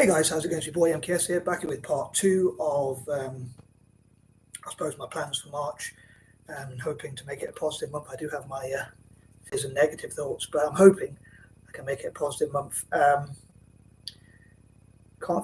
Hey guys, how's it going? It's your boy MKS here, back with part 2 of, I suppose, my plans for March, and hoping to make it a positive month. I do have my fizz and negative thoughts, but I'm hoping I can make it a positive month. Can't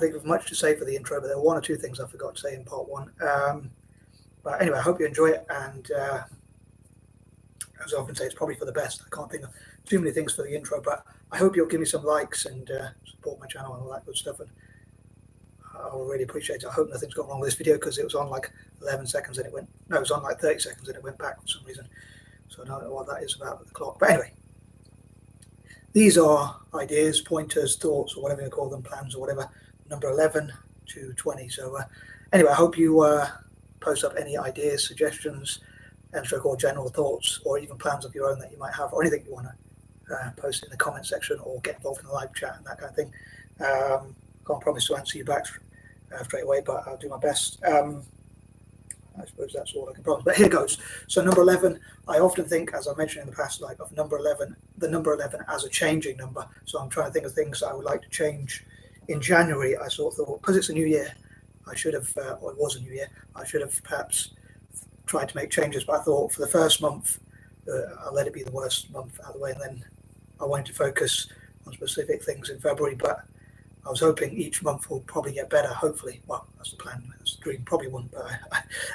think of much to say for the intro, but there were one or two things I forgot to say in part 1. But anyway, I hope you enjoy it, and as I often say, it's probably for the best. I can't think of too many things for the intro, but I hope you'll give me some likes and support my channel and all that good stuff, and I'll really appreciate it. I hope nothing's gone wrong with this video, because it was on like 11 seconds and it went, no, it was on like 30 seconds and it went back for some reason, so I don't know what that is about with the clock. But anyway, these are ideas, pointers, thoughts, or whatever you call them, plans or whatever, number 11 to 20. So anyway, I hope you post up any ideas, suggestions, and or general thoughts, or even plans of your own that you might have, or anything you want to post in the comment section, or get involved in the live chat and that kind of thing. Can't promise to answer you back straight away, but I'll do my best. I suppose that's all I can promise, but here goes. So number 11, I often think, as I mentioned in the past, like of number 11, the number 11 as a changing number. So I'm trying to think of things that I would like to change in January. I sort of thought, because it's a new year, I should have, or it was a new year, I should have perhaps tried to make changes, but I thought for the first month, I'll let it be the worst month out of the way, and then I wanted to focus on specific things in February. But I was hoping each month will probably get better, hopefully. Well, that's the plan, that's the dream. Probably wouldn't, but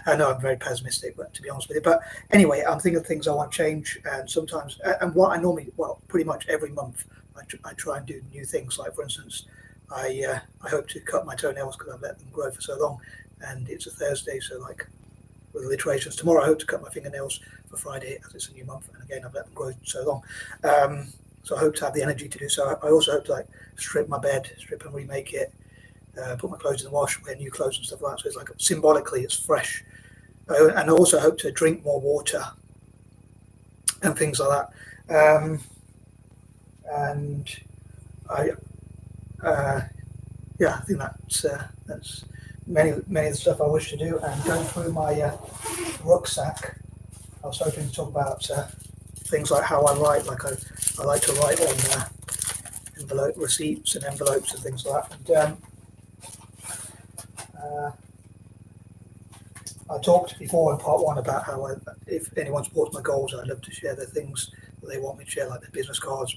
I know I'm very pessimistic, but to be honest with you. But anyway, I'm thinking of things I want to change, and sometimes, and what I normally, well, pretty much every month, I try and do new things. Like, for instance, I hope to cut my toenails because I've let them grow for so long, and it's a Thursday, so like with alliterations, tomorrow I hope to cut my fingernails for Friday, as it's a new month, and again, I've let them grow so long. So I hope to have the energy to do so. I also hope to like strip my bed, strip and remake it, put my clothes in the wash, wear new clothes and stuff like that. So it's like symbolically it's fresh. And I also hope to drink more water and things like that. And I think that's many of the stuff I wish to do. And going through my rucksack, I was hoping to talk about things like how I write. Like I like to write on envelope receipts and envelopes and things like that. And I talked before in part 1 about how if anyone supports my goals, I'd love to share the things that they want me to share, like their business cards,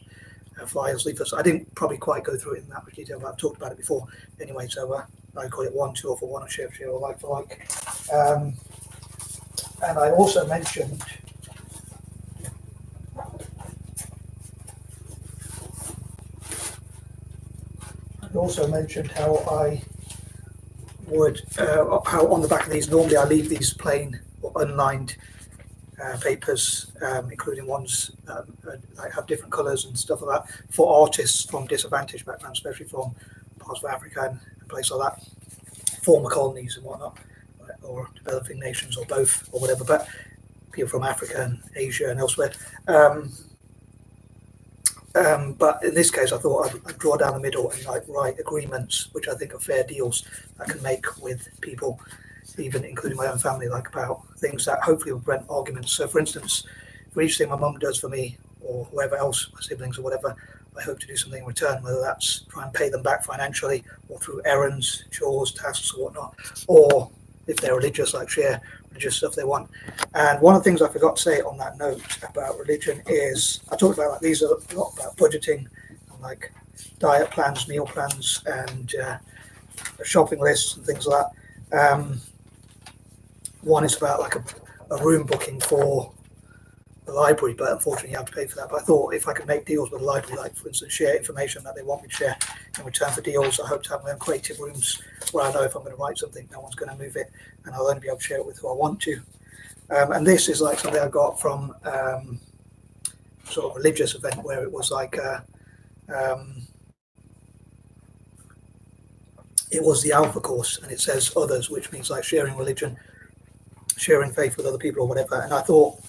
flyers, leaflets. I didn't probably quite go through it in that much detail, but I've talked about it before anyway. So I call it 1, 2, or for 1, or share for share, or like for like. And I also mentioned how I would, how on the back of these, normally I leave these plain or unlined papers, including ones that have different colours and stuff like that, for artists from disadvantaged backgrounds, especially from parts of Africa and places like that, former colonies and whatnot, or developing nations, or both, or whatever, but people from Africa and Asia and elsewhere. But in this case, I thought I'd draw down the middle and like write agreements, which I think are fair deals I can make with people, even including my own family, like about things that hopefully will prevent arguments. So, for instance, for each thing my mum does for me, or whoever else, my siblings or whatever, I hope to do something in return, whether that's try and pay them back financially, or through errands, chores, tasks, or whatnot, or if they're religious, like share religious stuff they want. And one of the things I forgot to say on that note about religion is, I talked about like these are a lot about budgeting, and like diet plans, meal plans, and shopping lists and things like that. One is about like a room booking for the library, but unfortunately you have to pay for that. But I thought if I could make deals with the library, like for instance share information that they want me to share in return for deals, I hope to have my own creative rooms where I know if I'm going to write something, no one's going to move it, and I'll only be able to share it with who I want to. And this is like something I got from sort of religious event, where it was like it was the Alpha course, and it says others, which means like sharing religion, sharing faith with other people or whatever. And I thought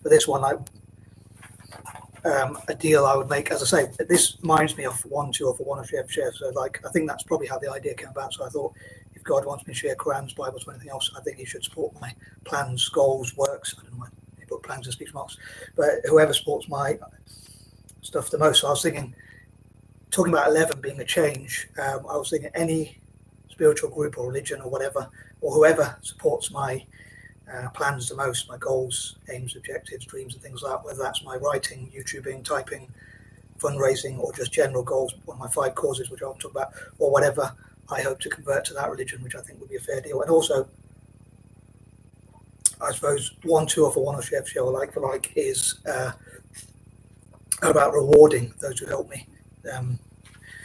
for this one, like a deal I would make, as I say, this reminds me of 1, 2, or for 1 or share. So like I think that's probably how the idea came about. So I thought, if God wants me to share Qurans, Bibles, or anything else, I think he should support my plans, goals, works. I don't know why they put plans in speech marks, but whoever supports my stuff the most. So I was thinking, talking about 11 being a change, I was thinking any spiritual group or religion or whatever, or whoever supports my plans the most, my goals, aims, objectives, dreams, and things like that, whether that's my writing, YouTubing, typing, fundraising, or just general goals, one of my 5 causes, which I'll talk about, or whatever, I hope to convert to that religion, which I think would be a fair deal. And also, I suppose, 1, 2, or for 1 or share or like for like is about rewarding those who help me.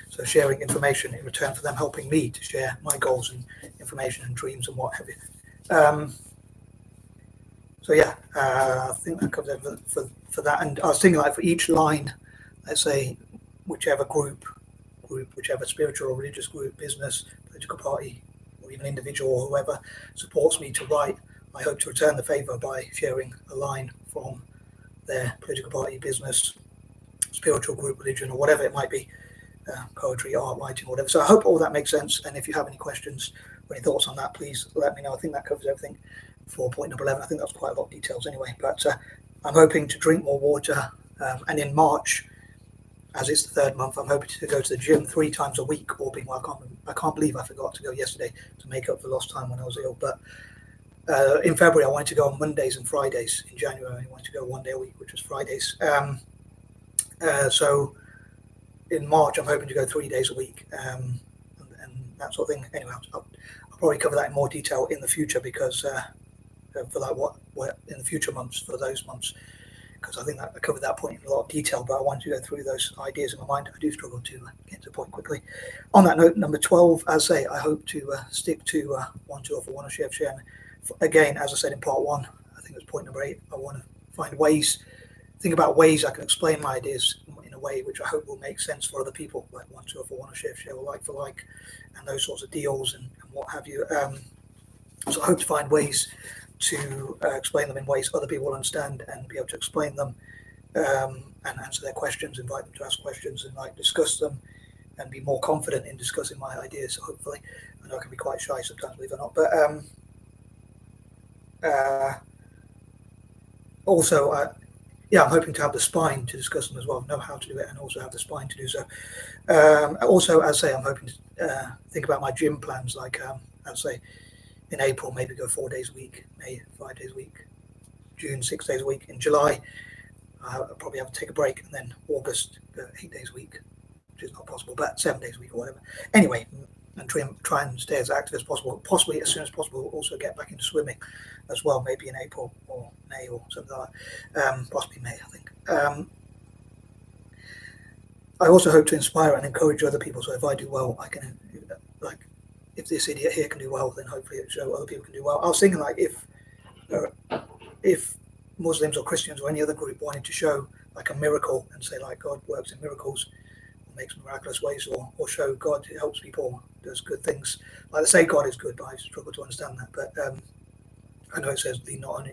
So sharing information in return for them helping me to share my goals and information and dreams and what have you. So yeah, I think that covers it for that. And I was thinking, like, for each line, let's say whichever group, whichever spiritual or religious group, business, political party, or even individual or whoever supports me to write, I hope to return the favour by sharing a line from their political party, business, spiritual group, religion, or whatever it might be, poetry, art, writing, whatever. So I hope all that makes sense. And if you have any questions or any thoughts on that, please let me know. I think that covers everything for point number 11. I think that's quite a lot of details anyway. But I'm hoping to drink more water. And in March, as it's the 3rd month, I'm hoping to go to the gym 3 times a week, all being well. I can't believe I forgot to go yesterday to make up for lost time when I was ill. But in February, I wanted to go on Mondays and Fridays. In January, I wanted to go 1 day a week, which was Fridays. So in March, I'm hoping to go 3 days a week, and that sort of thing. Anyway, I'll probably cover that in more detail in the future, because for like what in the future months, for those months, because I think that I covered that point in a lot of detail, but I wanted to go through those ideas in my mind. I do struggle to get to the point quickly. On that note, number 12, as I say, I hope to stick to 1, 2, or for 1 or share. And again, as I said in part 1, I think it was point number 8, I want to find ways, think about ways I can explain my ideas in a way which I hope will make sense for other people, like 1, 2, or for 1 or share, or like for like, and those sorts of deals and what have you. So I hope to find ways to explain them in ways other people will understand, and be able to explain them and answer their questions, invite them to ask questions, and like discuss them, and be more confident in discussing my ideas. Hopefully, I know I can be quite shy sometimes, believe it or not. But also, I'm hoping to have the spine to discuss them as well, know how to do it, and also have the spine to do so. Also, as I say, I'm hoping to think about my gym plans, like I'd say in April, maybe go 4 days a week, May 5 days a week, June 6 days a week. In July, I'll probably have to take a break, and then August, 8 days a week, which is not possible, but 7 days a week or whatever. Anyway, and try and stay as active as possible, possibly as soon as possible. Also get back into swimming as well, maybe in April or May or something like that, possibly May, I think. I also hope to inspire and encourage other people. So if I do well, I can, like, if this idiot here can do well, then hopefully it'll show other people can do well. I was thinking, like, if Muslims or Christians or any other group wanted to show like a miracle and say, like, God works in miracles, makes miraculous ways, or show God helps people, does good things. Like, they say God is good, but I struggle to understand that. But I know it says lean not on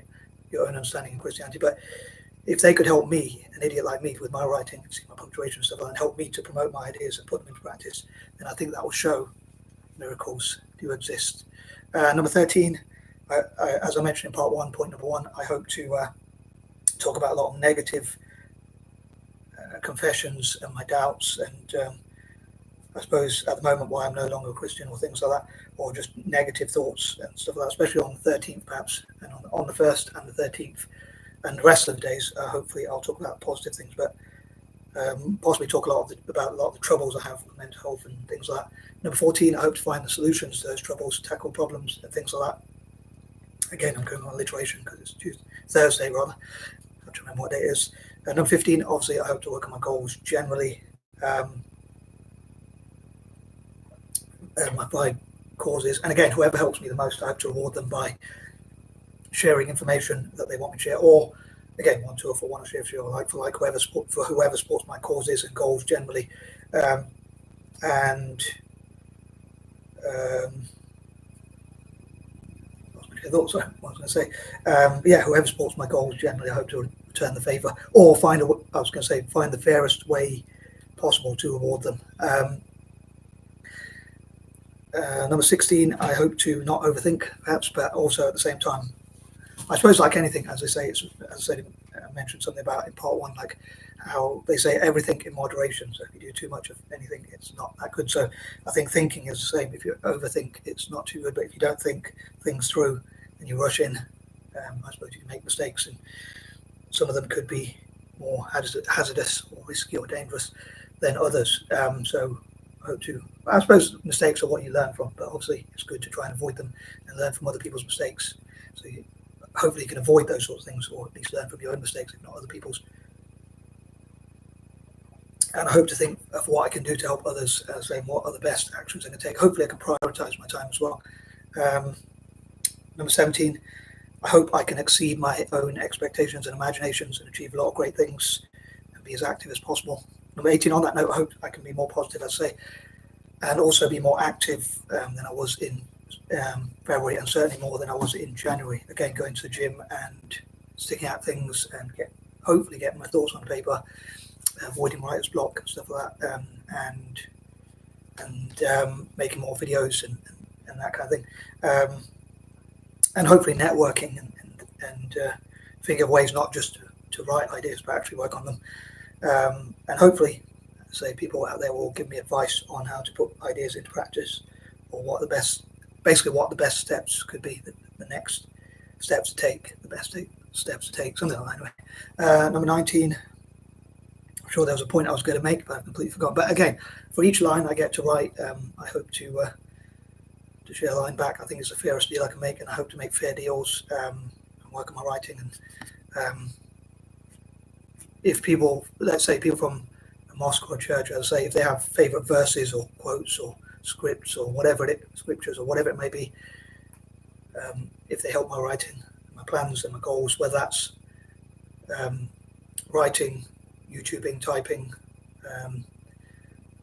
your own understanding in Christianity, but if they could help me, an idiot like me, with my writing, see my punctuation and stuff, and help me to promote my ideas and put them into practice, then I think that will show miracles do exist. Number 13, as I mentioned in part 1, point number 1, I hope to talk about a lot of negative confessions and my doubts, and I suppose at the moment why I'm no longer a Christian or things like that, or just negative thoughts and stuff like that, especially on the 13th perhaps, and on the 1st and the 13th, and the rest of the days, hopefully I'll talk about positive things, but possibly talk about a lot of the troubles I have with mental health and things like that. Number 14, I hope to find the solutions to those troubles, tackle problems and things like that. Again, I'm going on alliteration because it's Thursday rather. I don't remember what day it is. Number 15, obviously, I hope to work on my goals generally. My 5 causes, and again, whoever helps me the most, I hope to reward them by sharing information that they want me to share, or again, 1, 2, or for 1 or share, or like for like, whoever supports my causes and goals generally, and what was I going to say? Whoever supports my goals generally, I hope to return the favour, or find the fairest way possible to reward them. Number 16, I hope to not overthink, perhaps, but also at the same time, I suppose like anything, as I say, it's, as I said, I mentioned something about in part one, like how they say everything in moderation. So if you do too much of anything, it's not that good. So I think thinking is the same. If you overthink, it's not too good. But if you don't think things through and you rush in, I suppose you can make mistakes, and some of them could be more hazardous or risky or dangerous than others. So I suppose mistakes are what you learn from, but obviously it's good to try and avoid them and learn from other people's mistakes. So hopefully you can avoid those sorts of things, or at least learn from your own mistakes, if not other people's. And I hope to think of what I can do to help others, saying what are the best actions I can take. Hopefully I can prioritize my time as well. Number 17, I hope I can exceed my own expectations and imaginations and achieve a lot of great things and be as active as possible. Number 18, on that note, I hope I can be more positive, as I say, and also be more active than I was in February, and certainly more than I was in January. Again, going to the gym and sticking out things and hopefully getting my thoughts on paper, avoiding writer's block and stuff like that, and making more videos and that kind of thing. And hopefully networking and think of ways not just to write ideas, but actually work on them. And hopefully, say, people out there will give me advice on how to put ideas into practice, or what the best steps could be, the next steps to take, the best steps to take, something like that. Anyway, number 19. I'm sure there was a point I was going to make, but I completely forgot. But again, for each line I get to write, I hope to share a line back. I think it's the fairest deal I can make, and I hope to make fair deals and work on my writing. And if people, let's say people from a mosque or a church, as I say, if they have favorite verses or quotes or scripts or scriptures or whatever it may be, if they help my writing, my plans and my goals, whether that's writing, YouTubing, typing,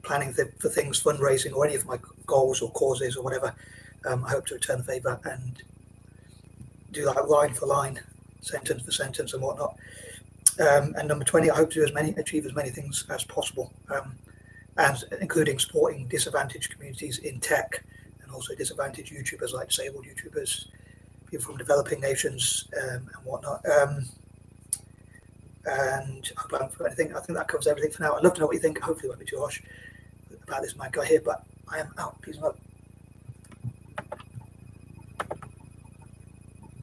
planning for things, fundraising, or any of my goals or causes or whatever, I hope to return the favour and do that line for line, sentence for sentence and whatnot. And number 20, I hope to achieve as many things as possible, and including supporting disadvantaged communities in tech, and also disadvantaged YouTubers like disabled YouTubers, people from developing nations and whatnot. And I hope I haven't forgotten anything. I think that covers everything for now. I'd love to know what you think. Hopefully it won't be too harsh about this mad guy here, but I am out. Peace and love.